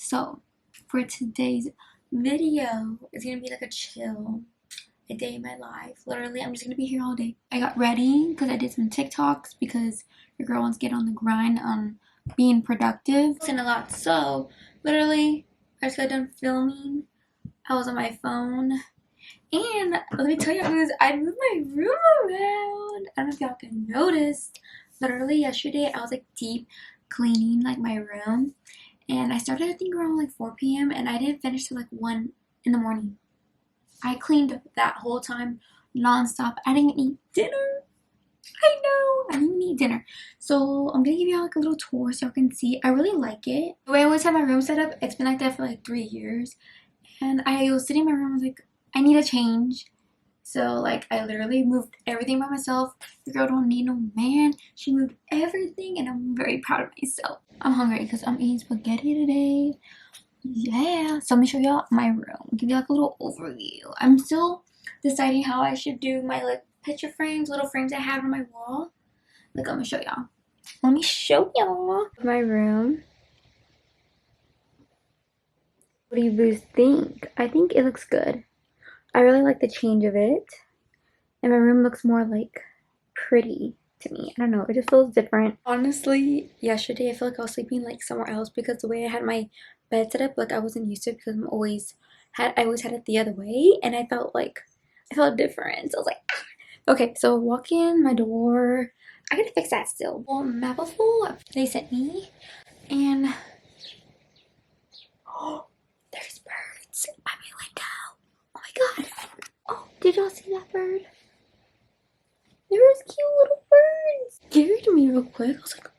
So for today's video, it's gonna be like a day in my life. Literally, I'm just gonna be here all day. I got ready because I did some TikToks because your girl wants to get on the grind on being productive and a lot. So literally, I just got done filming. I was on my phone, and let me tell you guys, I moved my room around. I don't know if y'all can notice. Literally yesterday, I was like deep cleaning like my room, and I started I think around like 4 p.m. and I didn't finish till like 1 in the morning. I cleaned that whole time non-stop. I didn't eat dinner. I know, I didn't eat dinner. So I'm gonna give y'all like a little tour so y'all can see. I really like it. The way I always have my room set up, it's been like that for like 3 years. And I was sitting in my room, I was like, I need a change. So like I literally moved everything by myself. Your girl don't need no man. She moved everything and I'm very proud of myself. I'm hungry because I'm eating spaghetti today. Yeah, so let me show y'all my room, give you like a little overview. I'm still deciding how I should do my like picture frames, little frames I have on my wall. Like, let me show y'all. Let me show y'all my room. What do you boys think? I think it looks good. I really like the change of it, and my room looks more like pretty to me. I don't know, it just feels different. Honestly, yesterday I feel like I was sleeping like somewhere else because the way I had my bed set up, like I wasn't used to it because I always had it the other way, and I felt different. So I was like, ah. Okay, so walk in my door. I gotta fix that still. Well, Mappleful they sent me, and oh, there's birds by my window. Oh my god. Oh, did y'all see that bird? There was cute little birds. Scared me real quick. I was like,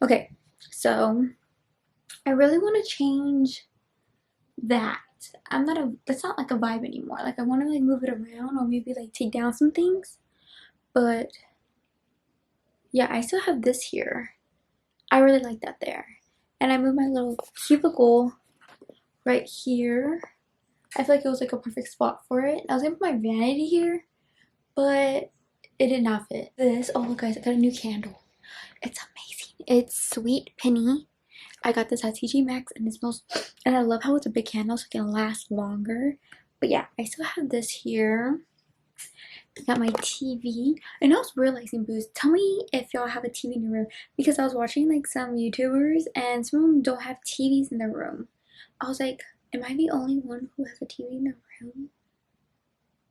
okay, so I really want to change that. That's not like a vibe anymore. Like I want to like move it around or maybe like take down some things. But yeah, I still have this here. I really like that there. And I moved my little cubicle right here. I feel like it was like a perfect spot for it. I was gonna put my vanity here, but it did not fit. Oh look guys, I got a new candle. It's amazing. It's Sweet Penny. I got this at TJ Maxx and it smells, and I love how it's a big candle so it can last longer. But yeah, I still have this here. I got my TV, and I was realizing, booze, tell me if y'all have a TV in your room, because I was watching like some YouTubers and some of them don't have TVs in their room. I was like, am I the only one who has a TV in their room?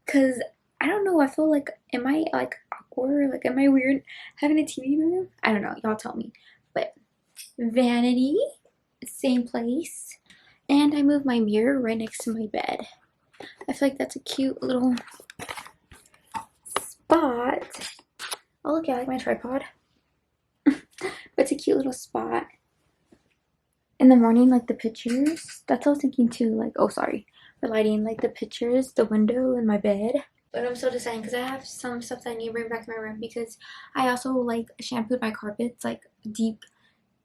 Because I don't know, I feel like, am I like awkward? Like, am I weird having a TV in my room? I don't know, y'all tell me. But vanity, same place, and I moved my mirror right next to my bed. I feel like that's a cute little spot. Oh look, I like my tripod. But it's a cute little spot. In the morning, like the pictures, that's what I was thinking too, like, oh sorry for lighting, like the pictures, the window, and my bed. But I'm still deciding because I have some stuff that I need to bring back to my room, because I also like shampooed my carpets like deep,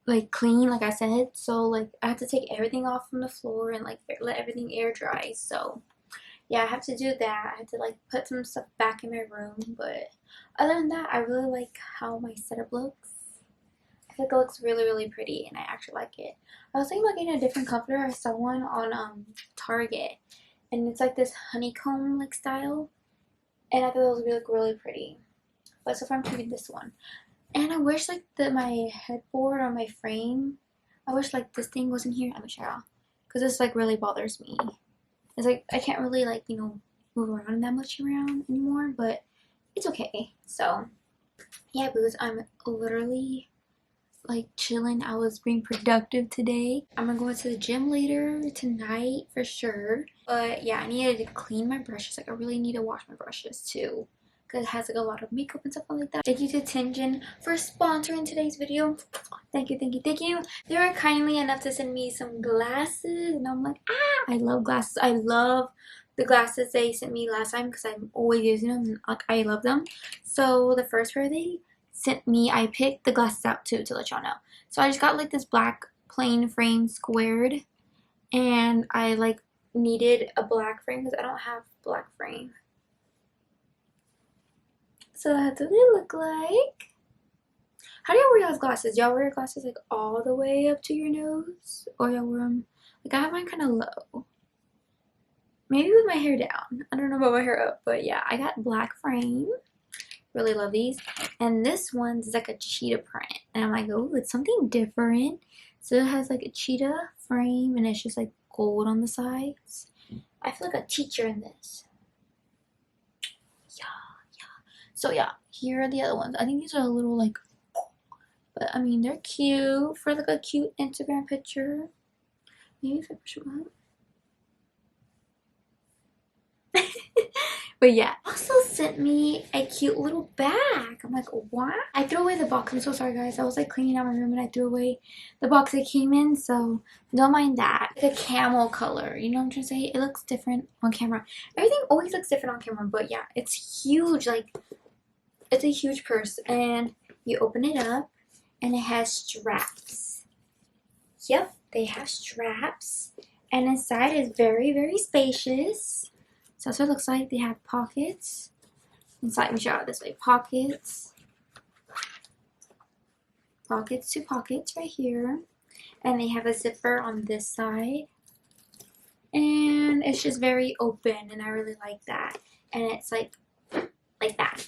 like clean, like I said. So like I have to take everything off from the floor and like let everything air dry. So yeah, I have to do that. I have to like put some stuff back in my room. But other than that, I really like how my setup looks. I feel like it looks really, really pretty, and I actually like it. I was thinking about getting a different comforter. I saw one on Target, and it's like this honeycomb like style, and I thought it was really, really pretty. But so far I'm keeping this one. And I wish like my headboard on my frame, I wish like this thing wasn't here. Let me show y'all, because this like really bothers me. It's like I can't really like, you know, move around that much around anymore, but it's okay. So yeah, booze, I'm literally like chilling. I was being productive today. I'm gonna go to the gym later tonight for sure. But yeah, I needed to clean my brushes. Like I really need to wash my brushes too, because it has like a lot of makeup and stuff like that. Thank you to Tinjin for sponsoring today's video. Thank you, thank you, thank you. They were kindly enough to send me some glasses, and I'm like, ah, I love glasses. I love the glasses they sent me last time because I'm always using them, and like I love them. So the first pair they sent me, I picked the glasses out too, to let y'all know. So I just got like this black plain frame squared, and I like needed a black frame because I don't have black frame. So that's what they look like. How do y'all wear y'all's glasses? Y'all wear your glasses like all the way up to your nose, or y'all wear them Like I have mine kind of low. Maybe with my hair down. I don't know about my hair up, but yeah, I got black frame. Really love these. And this one's like a cheetah print. And I'm like, oh, it's something different. So it has like a cheetah frame and it's just like gold on the sides. I feel like a teacher in this. Yeah. So yeah, here are the other ones. I think these are a little like, but I mean, they're cute for like a cute Instagram picture. Maybe if I push them up. But yeah, also sent me a cute little bag. I'm like, what? I threw away the box. I'm so sorry, guys. I was like cleaning out my room and I threw away the box it came in, so don't mind that. Like a camel color, you know what I'm trying to say? It looks different on camera. Everything always looks different on camera, but yeah, it's huge. Like, it's a huge purse, and you open it up, and it has straps. Yep, they have straps, and inside is very, very spacious. So that's what it looks like. They have pockets. Inside, let me show it this way. Pockets. Pockets to pockets right here. And they have a zipper on this side. And it's just very open, and I really like that. And it's like that.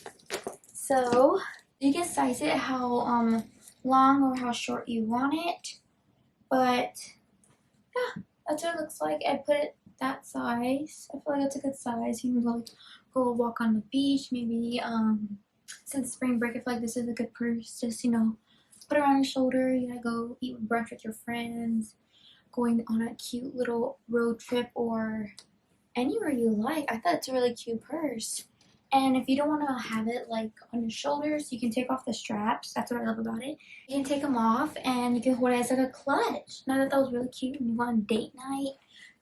So you can size it how long or how short you want it. But yeah, that's what it looks like. I put it that size. I feel like it's a good size. You can go walk on the beach, maybe since spring break. I feel like this is a good purse. Just, you know, put it on your shoulder. You gotta go eat brunch with your friends, going on a cute little road trip, or anywhere you like. I thought it's a really cute purse. And if you don't want to have it like on your shoulders, you can take off the straps. That's what I love about it. You can take them off and you can hold it as like a clutch. And I thought that was really cute when you go on date night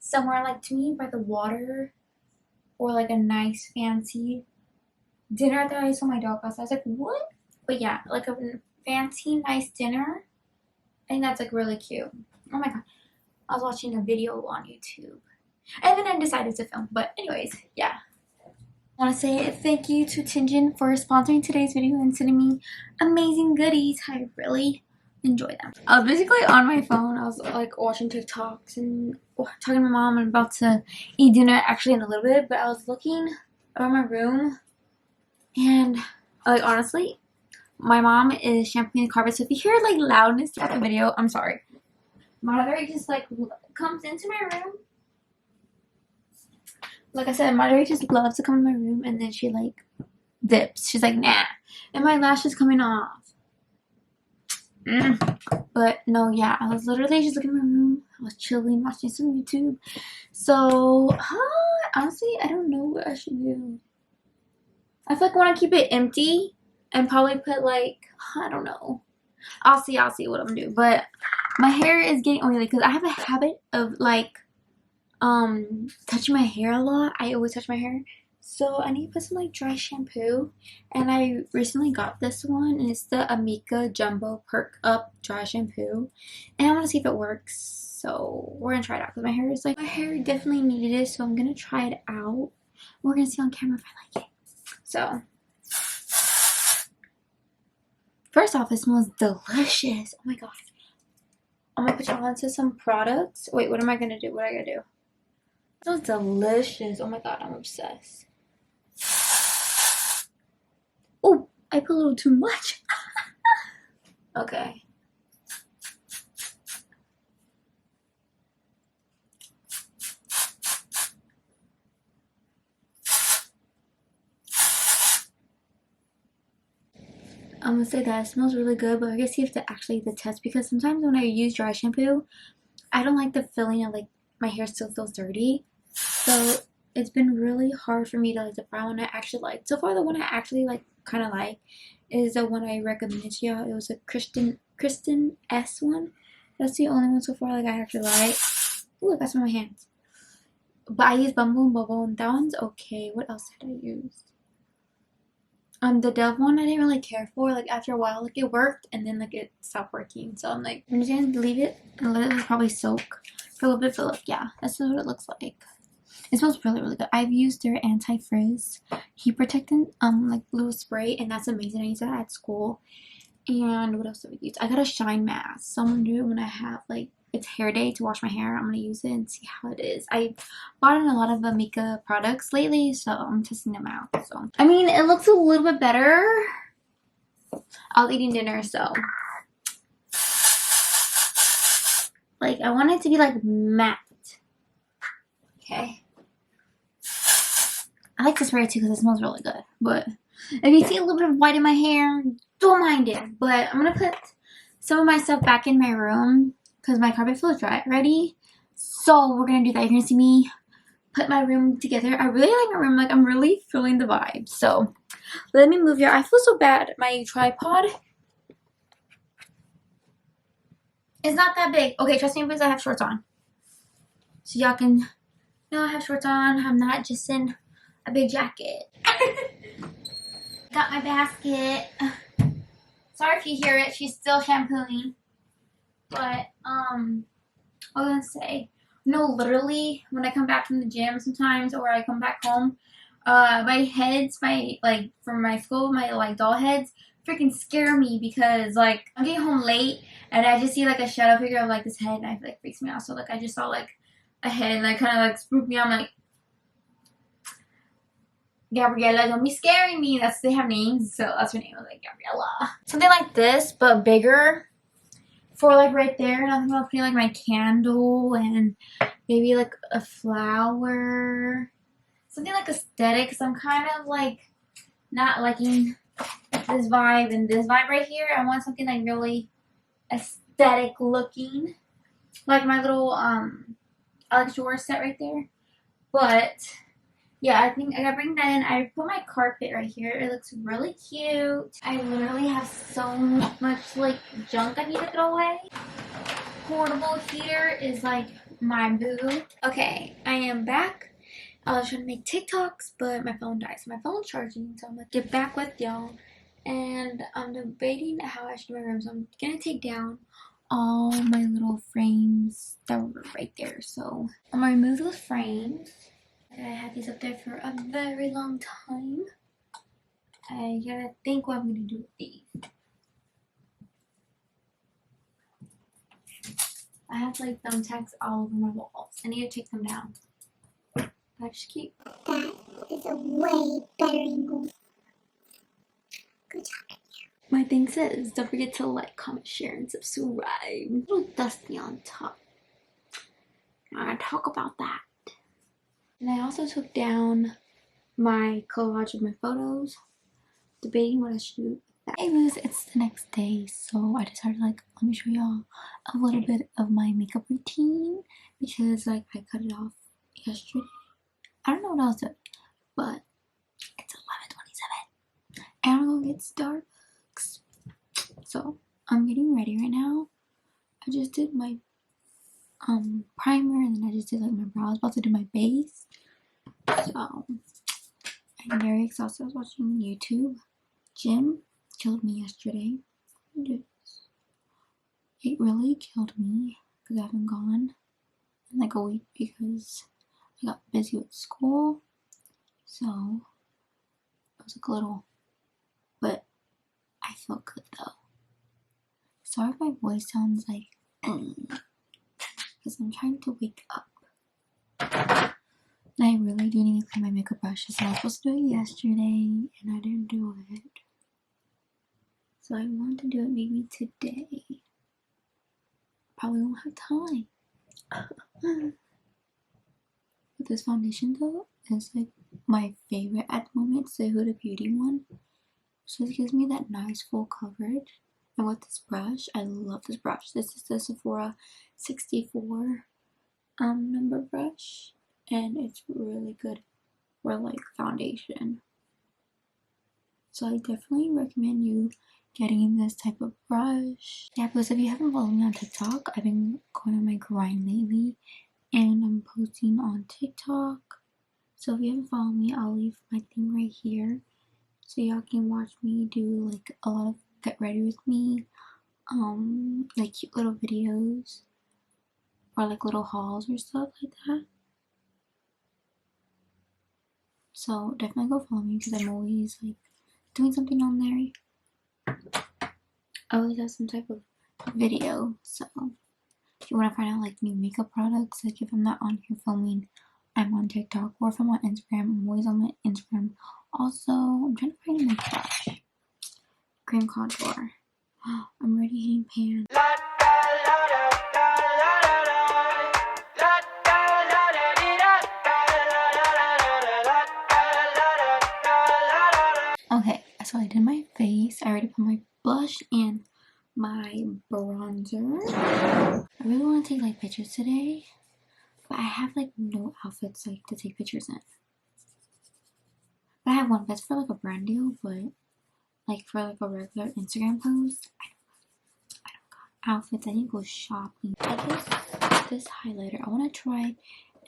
somewhere, like to me, by the water, or like a nice fancy dinner. That I saw my dog outside. I was like, what? But yeah, like a fancy nice dinner. I think that's like really cute. Oh my god, I was watching a video on YouTube and then I decided to film. But anyways, yeah, I want to say thank you to Tinjin for sponsoring today's video and sending me amazing goodies. I really enjoy them. I was basically on my phone. I was like watching TikToks and talking to my mom. I'm about to eat dinner actually in a little bit, but I was looking around my room and like honestly, my mom is shampooing the carpet. So if you hear like loudness throughout the video, I'm sorry. My mother just like comes into my room. Like I said, Marjorie just loves to come in my room and then she like dips. She's like, nah. And my lash is coming off. But no, yeah, I was literally just looking in my room. I was chilling, watching some YouTube. So, honestly, I don't know what I should do. I feel like I want to keep it empty and probably put like, I don't know. I'll see what I'm doing. But my hair is getting oily because I have a habit of like touching my hair a lot. I always touch my hair. So I need to put some like dry shampoo, and I recently got this one, and it's the Amika Jumbo Perk Up Dry Shampoo, and I want to see if it works. So we're gonna try it out because my hair is like, my hair definitely needed it, so I'm gonna try it out. We're gonna see on camera if I like it. So first off, it smells delicious. Oh my god. I'm gonna put you on to some products. Wait, what am I gonna do? What I gotta do? It smells delicious. Oh my god, I'm obsessed. Oh, I put a little too much. Okay. I'm gonna say that it smells really good, but I guess you have to actually the test, because sometimes when I use dry shampoo, I don't like the feeling of like my hair still feels dirty. So it's been really hard for me to like find one I actually like. So far, the one I actually like, kind of like, is the one I recommended to y'all. It was a Kristen S one. That's the only one so far like I actually like. Ooh, I got some on my hands. But I used Bumble and Bubble, and that one's okay. What else did I use? The Dove one I didn't really care for. Like after a while, like it worked and then like it stopped working. So I'm like, I'm just gonna leave it and let it probably soak for a little bit. But like, yeah, that's what it looks like. It smells really, really good. I've used their anti-frizz heat protectant, like little spray, and that's amazing. I use that at school. And what else did I use? I got a shine mask. So I'm gonna do it when I have like it's hair day to wash my hair. I'm gonna use it and see how it is. I bought in a lot of the makeup products lately, so I'm testing them out. So I mean, it looks a little bit better. I was eating dinner, so like I want it to be like matte. Okay. I like to spray it too because it smells really good. But if you see a little bit of white in my hair, don't mind it. But I'm gonna put some of my stuff back in my room because my carpet feels dry already. So we're gonna do that. You're gonna see me put my room together. I really like my room. Like, I'm really feeling the vibe. So let me move here. I feel so bad. My tripod is not that big. Okay, trust me because I have shorts on. So y'all can know I have shorts on. I'm not just in a big jacket. Got my basket. Sorry if you hear it. She's still shampooing. But, what was I gonna say? No, literally, when I come back from the gym sometimes, or I come back home, my heads, like, from my school, my, like, doll heads, freaking scare me because, like, I'm getting home late, and I just see, like, a shadow figure of, like, this head, and I feel like freaks me out. So, like, I just saw, like, a head, and I kind of, like, spooked me out. I'm like, Gabriella, don't be scaring me. They have names, so that's her name. I was like, Gabriella. Something like this, but bigger. For like right there, and I'm about putting like my candle and maybe like a flower. Something like aesthetic, because I'm kind of like not liking this vibe and this vibe right here. I want something like really aesthetic looking. Like my little Alex drawer set right there. But yeah, I think I gotta bring that in. I put my carpet right here. It looks really cute. I literally have so much like junk I need to throw away. Portable heater is like my boo. Okay, I am back. I was trying to make TikToks, but my phone died. So my phone's charging, so I'm gonna get back with y'all. And I'm debating how I should do my room. So I'm gonna take down all my little frames that were right there. So I'm gonna remove those frames. I had these up there for a very long time. I gotta think what I'm gonna do with these. I have like thumbtacks all over my walls. I need to take them down. I just keep. That is a way better angle. Good job. My thing says, don't forget to like, comment, share, and subscribe. A little dusty on top. I'm gonna talk about that. And I also took down my collage of my photos, debating what I should do with that. Anyways, it's the next day, so I decided like, let me show y'all a little bit of my makeup routine because like I cut it off yesterday. I don't know what I was doing, but it's 11:27 and I'm gonna get Starbucks. So I'm getting ready right now. I just did my primer and then I just did like my brows. About to do my base. So I'm very exhausted. I was watching YouTube. Gym killed me yesterday. It really killed me because I haven't gone in like a week because I got busy with school. So it was like a little, but I felt good though. Sorry if my voice sounds like because I'm trying to wake up. And I really do need to clean my makeup brushes. I was supposed to do it yesterday and I didn't do it. So I want to do it maybe today. Probably won't have time. But this foundation though is like my favorite at the moment. It's the Huda Beauty one. So it gives me that nice full coverage. And with this brush, I love this brush. This is the Sephora 64 number brush. And it's really good for like foundation. So I definitely recommend you getting this type of brush. Yeah, because if you haven't followed me on TikTok, I've been going on my grind lately. And I'm posting on TikTok. So if you haven't followed me, I'll leave my thing right here. So y'all can watch me do like a lot of get ready with me. Like cute little videos. Or like little hauls or stuff like that. So definitely go follow me because I'm always like doing something on there. I always have some type of video. So If you want to find out like new makeup products, like if I'm not on here filming, I'm on TikTok, or if I'm on Instagram, I'm always on my Instagram. Also, I'm trying to find my brush. Cream contour. I'm already hitting pan. Okay, so I did my face. I already put my blush and my bronzer. I really want to take like pictures today, but I have like no outfits like to take pictures in. But I have one that's for like a brand deal, but like for like a regular Instagram post, I don't got outfits. I need to go shopping. This highlighter, I want to try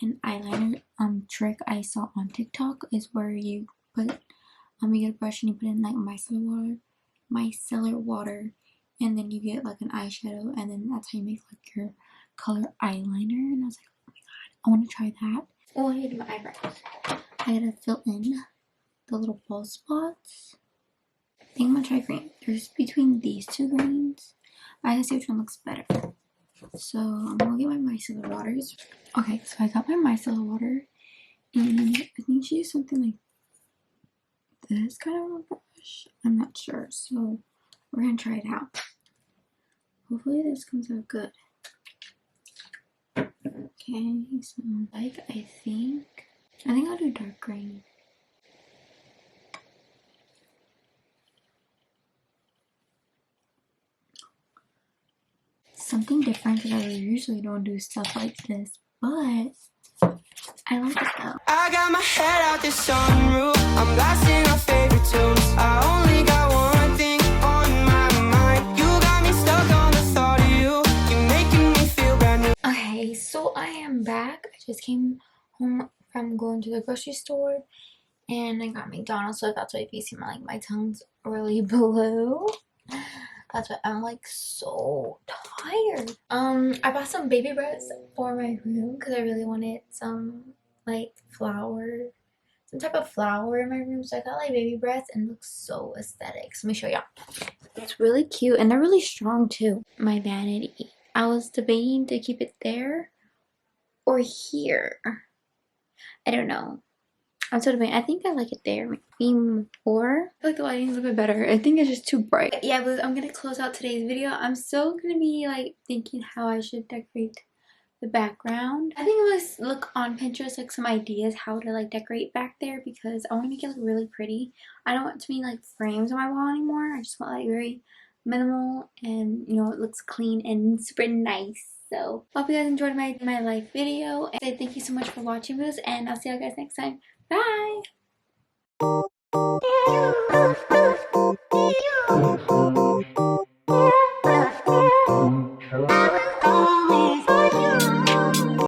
an eyeliner trick I saw on TikTok. Is where you put you get a brush and you put in like micellar water, and then you get like an eyeshadow, and then that's how you make like your color eyeliner. And I was like, oh my god, I want to try that. Oh, I did my eyebrows. I gotta fill in the little bald spots. I think I'm gonna try green. There's between these two greens. I gotta see which one looks better. So I'm gonna get my micellar waters. Okay, so I got my micellar water, and I think she used something like this kind of a brush. I'm not sure, so we're gonna try it out. Hopefully this comes out good. Okay, so like I think I'll do dark green. Something different because I usually don't do stuff like this, but I like it though. I got my head out the sunroof. I'm blasting our favorite tunes. I only got one thing on my mind. You got me stuck on the thought of you. You're making me feel brand new. Okay, so I am back. I just came home from going to the grocery store, and I got McDonald's, so that's why if you see my tongue's really blue. That's why I'm like so tired. I bought some baby breaths for my room because I really wanted some like flower, some type of flower in my room. So I got like baby breaths, and it looks so aesthetic. So let me show y'all. It's really cute, and they're really strong too. My vanity. I was debating to keep it there or here. I don't know. I'm so debating. I think I like it there. Maybe more. I feel like the lighting is a bit better. I think it's just too bright. But yeah, but I'm gonna close out today's video. I'm still gonna be like thinking how I should decorate the background. I think I'm gonna look on Pinterest like some ideas how to like decorate back there, because I want to make it look really pretty. I don't want to be like frames on my wall anymore. I just want like very minimal, and you know, it looks clean and super nice. So hope you guys enjoyed my live video, and thank you so much for watching this, and I'll see you guys next time. Bye!